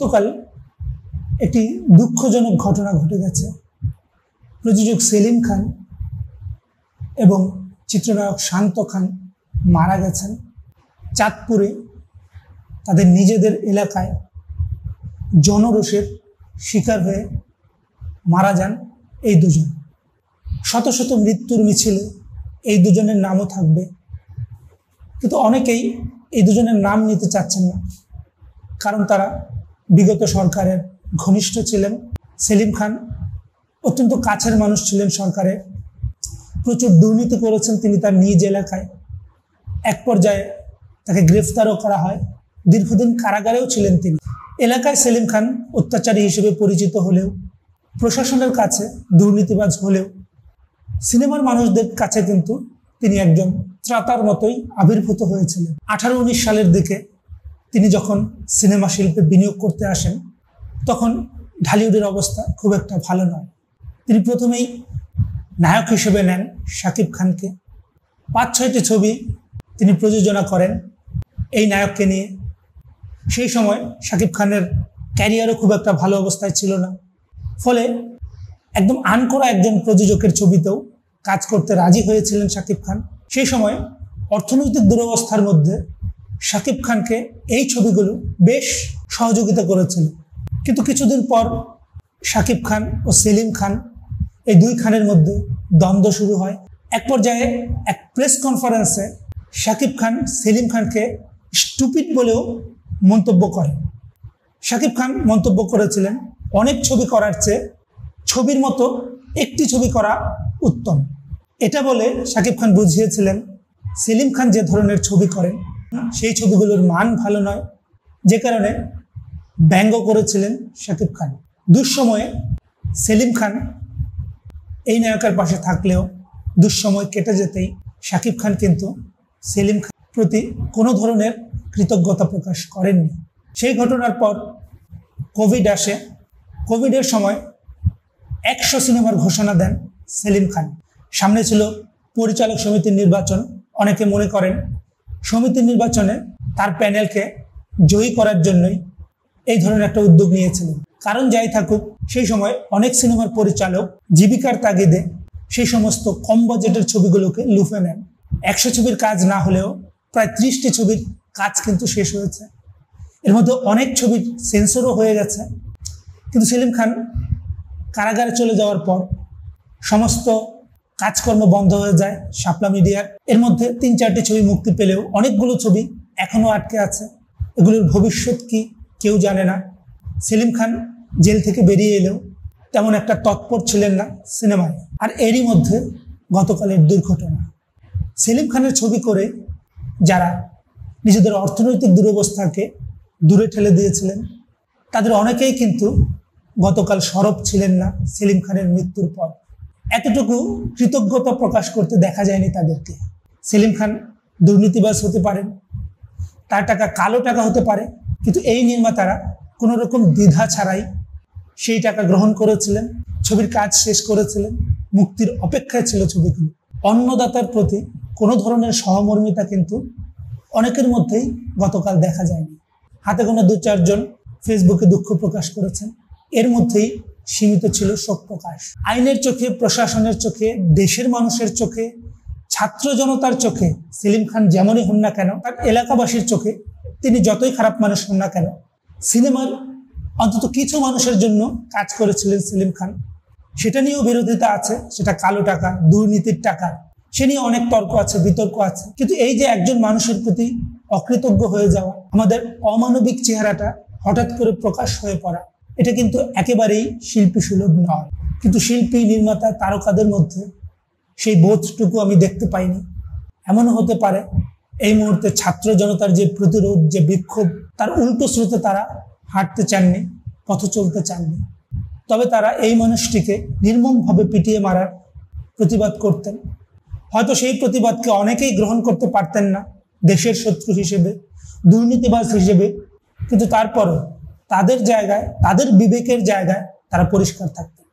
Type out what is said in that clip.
গতকাল একটি দুঃখজনক ঘটনা ঘটে গেছে। প্রযোজক সেলিম খান এবং চিত্রনায়ক শান্ত খান মারা গেছেন। চাঁদপুরে তাদের নিজেদের এলাকায় জনরোষের শিকার হয়ে মারা যান এই দুজন। শত শত মৃত্যুর মিছিলে এই দুজনের নামও থাকবে, কিন্তু অনেকেই এই দুজনের নাম নিতে চাচ্ছেন না, কারণ তারা বিগত সরকারের ঘনিষ্ঠ ছিলেন। সেলিম খান অত্যন্ত কাছের মানুষ ছিলেন সরকারের, প্রচুর দুর্নীতি করেছেন তিনি তার নিজ এলাকায়। এক পর্যায়ে তাকে গ্রেফতারও করা হয়, দীর্ঘদিন কারাগারেও ছিলেন তিনি। এলাকায় সেলিম খান অত্যাচারী হিসেবে পরিচিত হলেও, প্রশাসনের কাছে দুর্নীতিবাজ হলেও, সিনেমার মানুষদের কাছে কিন্তু তিনি একজন ত্রাতার মতোই আবির্ভূত হয়েছিলেন। 18-19 সালের দিকে তিনি যখন সিনেমা শিল্পে বিনিয়োগ করতে আসেন, তখন ঢালিউডের অবস্থা খুব একটা ভালো নয়। তিনি প্রথমেই নায়ক হিসেবে নেন শাকিব খানকে। 5-6টি ছবি তিনি প্রযোজনা করেন এই নায়ককে নিয়ে। সেই সময় শাকিব খানের ক্যারিয়ারও খুব একটা ভালো অবস্থায় ছিল না, ফলে একদম আনকরা একজন প্রযোজকের ছবিতেও কাজ করতে রাজি হয়েছিলেন শাকিব খান। সেই সময় অর্থনৈতিক দুরবস্থার মধ্যে শাকিব খানকে এই ছবিগুলো বেশ সহযোগিতা করেছিল। কিন্তু কিছুদিন পর শাকিব খান ও সেলিম খান, এই দুই খানের মধ্যে দ্বন্দ্ব শুরু হয়। এক পর্যায়ে এক প্রেস কনফারেন্সে শাকিব খান সেলিম খানকে স্টুপিড বলেও মন্তব্য করেন। শাকিব খান মন্তব্য করেছিলেন, অনেক ছবি করার চেয়ে ছবির মতো একটি ছবি করা উত্তম। এটা বলে শাকিব খান বুঝিয়েছিলেন সেলিম খান যে ধরনের ছবি করেন সেই ছবিগুলোর মান ভালো নয়, যে কারণে ব্যঙ্গ করেছিলেন শাকিব খান। দুঃসময়ে সেলিম খান এই নায়কের পাশে থাকলেও দুঃসময় কেটে যেতেই শাকিব খান কিন্তু সেলিম খান প্রতি কোনো ধরনের কৃতজ্ঞতা প্রকাশ করেননি। সেই ঘটনার পর কোভিড আসে। কোভিডের সময় 100 সিনেমার ঘোষণা দেন সেলিম খান। সামনে ছিল পরিচালক সমিতির নির্বাচন। অনেকে মনে করেন সমিতির নির্বাচনে তার প্যানেলকে জয়ী করার জন্যই এই ধরনের একটা উদ্যোগ নিয়েছিলেন। কারণ যাই থাকুক, সেই সময় অনেক সিনেমার পরিচালক জীবিকার তাগিদে সেই সমস্ত কম বাজেটের ছবিগুলোকে লুফে নেন। 100 ছবির কাজ না হলেও প্রায় 30টি ছবির কাজ কিন্তু শেষ হয়েছে। এর মধ্যে অনেক ছবির সেন্সরও হয়ে গেছে। কিন্তু সেলিম খান কারাগারে চলে যাওয়ার পর সমস্ত কাজকর্ম বন্ধ হয়ে যায় শাপলা মিডিয়ার। এর মধ্যে 3-4টি ছবি মুক্তি পেলেও অনেকগুলো ছবি এখনো আটকে আছে। এগুলোর ভবিষ্যৎ কি কেউ জানে না। সেলিম খান জেল থেকে বেরিয়ে এলেও তেমন একটা তৎপর ছিলেন না সিনেমায়। আর এরই মধ্যে গতকালের দুর্ঘটনা। সেলিম খানের ছবি করে যারা নিজেদের অর্থনৈতিক দুরবস্থাকে দূরে ঠেলে দিয়েছিলেন, তাদের অনেকেই কিন্তু গতকাল সরব ছিলেন না সেলিম খানের মৃত্যুর পর। এতটুকু কৃতজ্ঞতা প্রকাশ করতে দেখা যায়নি তাদেরকে। সেলিম খান দুর্নীতিবাজ হতে পারেন, তার টাকা কালো টাকা হতে পারে, কিন্তু এই নির্মাতারা কোনো রকম দ্বিধা ছাড়াই সেই টাকা গ্রহণ করেছিলেন, ছবির কাজ শেষ করেছিলেন, মুক্তির অপেক্ষায় ছিল ছবিগুলো। অন্নদাতার প্রতি কোনো ধরনের সহমর্মিতা কিন্তু অনেকের মধ্যেই গতকাল দেখা যায়নি। হাতে গোনা 2-4 জন ফেসবুকে দুঃখ প্রকাশ করেছেন, এর মধ্যেই সীমিত ছিল শোক প্রকাশ। আইনের চোখে, প্রশাসনের চোখে, দেশের মানুষের চোখে, ছাত্র জনতার চোখে সেলিম খান যেমনই হন না কেন, তার এলাকাবাসীর চোখে তিনি যতই খারাপ মানুষ হন না কেন, সিনেমার অন্তত কিছু মানুষের জন্য কাজ করেছিলেন সেলিম খান। সেটা নিয়েও বিরোধিতা আছে, সেটা কালো টাকা, দুর্নীতির টাকা, সে নিয়ে অনেক তর্ক আছে, বিতর্ক আছে। কিন্তু এই যে একজন মানুষের প্রতি অকৃতজ্ঞ হয়ে যাওয়া, আমাদের অমানবিক চেহারাটা হঠাৎ করে প্রকাশ হয়ে পড়া, এটা কিন্তু একেবারেই শিল্পী সুলভ নয়। কিন্তু শিল্পী, নির্মাতা, তারকাদের মধ্যে সেই বোধটুকু আমি দেখতে পাইনি। এমনও হতে পারে এই মুহূর্তে ছাত্র জনতার যে প্রতিরোধ, যে বিক্ষোভ, তার উল্টো স্রোতে তারা হাঁটতে চাননি, পথ চলতে চাননি। তবে তারা এই মানুষটিকে নির্মমভাবে পিটিয়ে মারার প্রতিবাদ করতেন। হয়তো সেই প্রতিবাদকে অনেকেই গ্রহণ করতে পারতেন না দেশের শত্রু হিসেবে, দুর্নীতিবাজ হিসেবে, কিন্তু তারপরও তাদের জায়গায়, তাদের বিবেকের জায়গায় তারা পরিষ্কার থাকতেন।